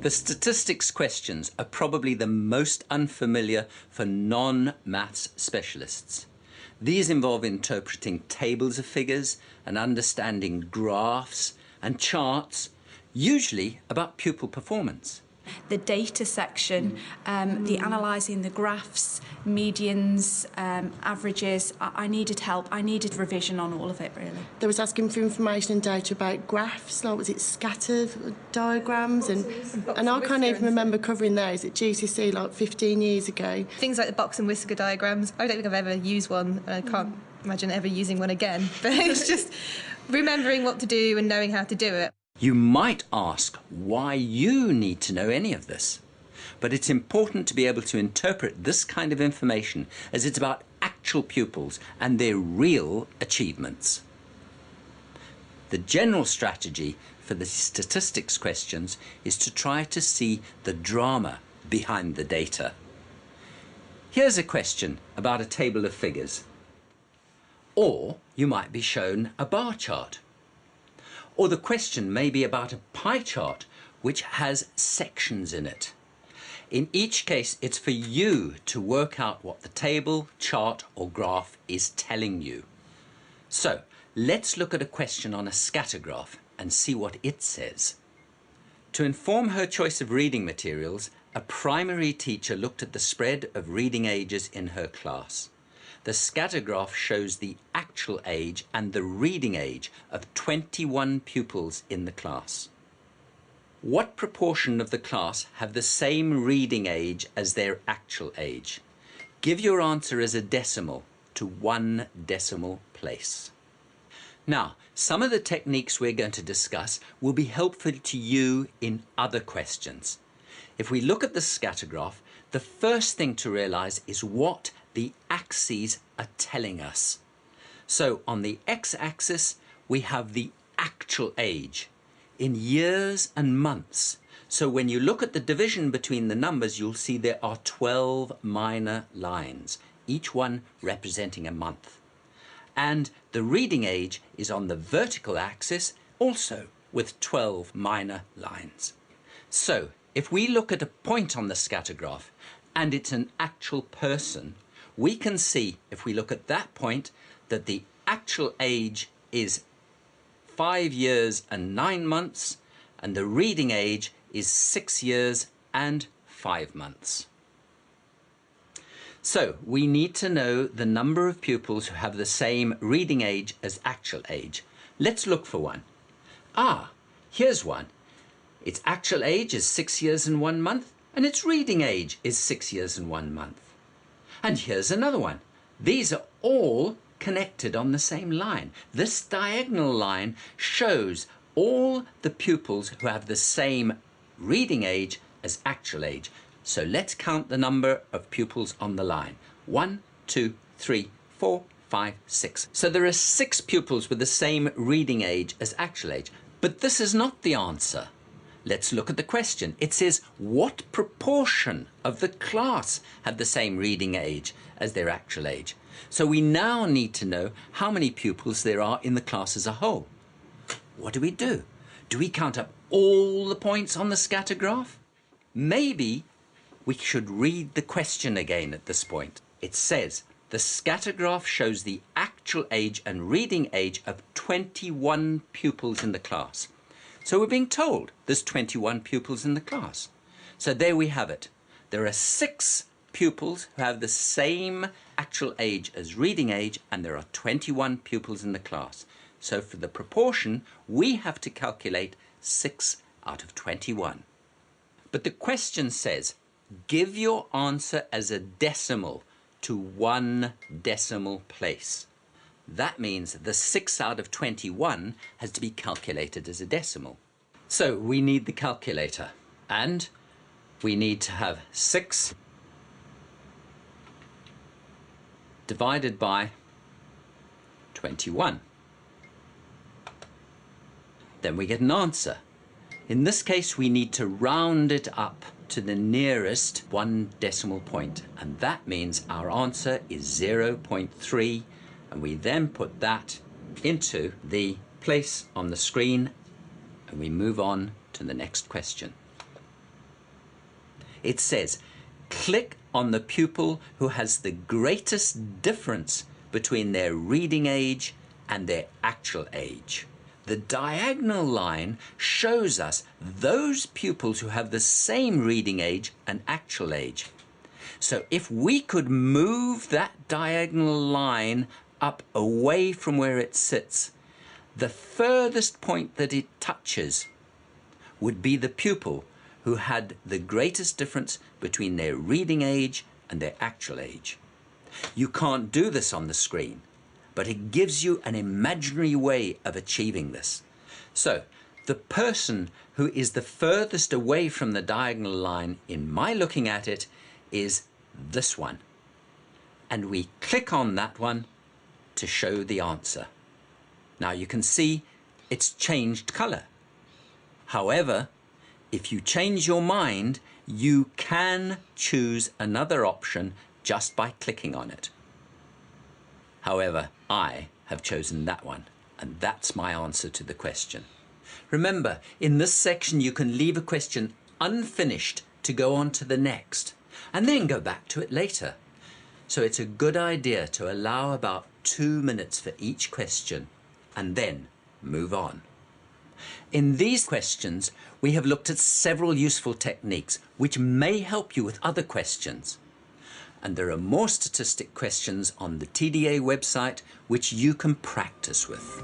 The statistics questions are probably the most unfamiliar for non-maths specialists. These involve interpreting tables of figures and understanding graphs and charts, usually about pupil performance. The data section, the analysing the graphs, medians, averages, I needed help. I needed revision on all of it, really. They was asking for information and data about graphs, like was it scatter diagrams, and I can't even remember covering those at GCSE like 15 years ago. Things like the box and whisker diagrams, I don't think I've ever used one, and I can't imagine ever using one again, but it's just remembering what to do and knowing how to do it. You might ask why you need to know any of this, but it's important to be able to interpret this kind of information as it's about actual pupils and their real achievements. The general strategy for the statistics questions is to try to see the drama behind the data. Here's a question about a table of figures. Or you might be shown a bar chart. Or the question may be about a pie chart which has sections in it. In each case, it's for you to work out what the table, chart or graph is telling you. So let's look at a question on a scatter graph and see what it says. To inform her choice of reading materials, a primary teacher looked at the spread of reading ages in her class. The scatter graph shows the actual age and the reading age of 21 pupils in the class. What proportion of the class have the same reading age as their actual age? Give your answer as a decimal to 1 decimal place. Now, some of the techniques we're going to discuss will be helpful to you in other questions. If we look at the scatter graph, the first thing to realize is what the axes are telling us. So on the x-axis, we have the actual age in years and months. So when you look at the division between the numbers, you'll see there are 12 minor lines, each one representing a month. And the reading age is on the vertical axis, also with 12 minor lines. So if we look at a point on the scatter graph and it's an actual person, we can see, if we look at that point, that the actual age is 5 years and 9 months, and the reading age is 6 years and 5 months. So we need to know the number of pupils who have the same reading age as actual age. Let's look for one. Ah, here's one. Its actual age is 6 years and 1 month, and its reading age is 6 years and 1 month. And here's another one. These are all connected on the same line. This diagonal line shows all the pupils who have the same reading age as actual age. So let's count the number of pupils on the line. 1, 2, 3, 4, 5, 6. So there are 6 pupils with the same reading age as actual age. But this is not the answer. Let's look at the question. It says, what proportion of the class have the same reading age as their actual age? So we now need to know how many pupils there are in the class as a whole. What do? Do we count up all the points on the scatter graph? Maybe we should read the question again at this point. It says, the scatter graph shows the actual age and reading age of 21 pupils in the class. So we're being told there's 21 pupils in the class. So there we have it. There are 6 pupils who have the same actual age as reading age, and there are 21 pupils in the class. So for the proportion, we have to calculate 6 out of 21. But the question says, give your answer as a decimal to 1 decimal place. That means the 6 out of 21 has to be calculated as a decimal. So we need the calculator, and we need to have 6 divided by 21. Then we get an answer. In this case, we need to round it up to the nearest 1 decimal point, and that means our answer is 0.3. And we then put that into the place on the screen, and we move on to the next question. It says, click on the pupil who has the greatest difference between their reading age and their actual age. The diagonal line shows us those pupils who have the same reading age and actual age. So if we could move that diagonal line up away from where it sits, the furthest point that it touches would be the pupil who had the greatest difference between their reading age and their actual age. You can't do this on the screen, but it gives you an imaginary way of achieving this. So, the person who is the furthest away from the diagonal line in my looking at it is this one. And we click on that one to show the answer. Now you can see it's changed colour. However, if you change your mind, you can choose another option just by clicking on it. However, I have chosen that one, and that's my answer to the question. Remember, in this section you can leave a question unfinished to go on to the next, and then go back to it later. So it's a good idea to allow about 2 minutes for each question, and then move on. In these questions, we have looked at several useful techniques which may help you with other questions. And there are more statistic questions on the TDA website which you can practice with.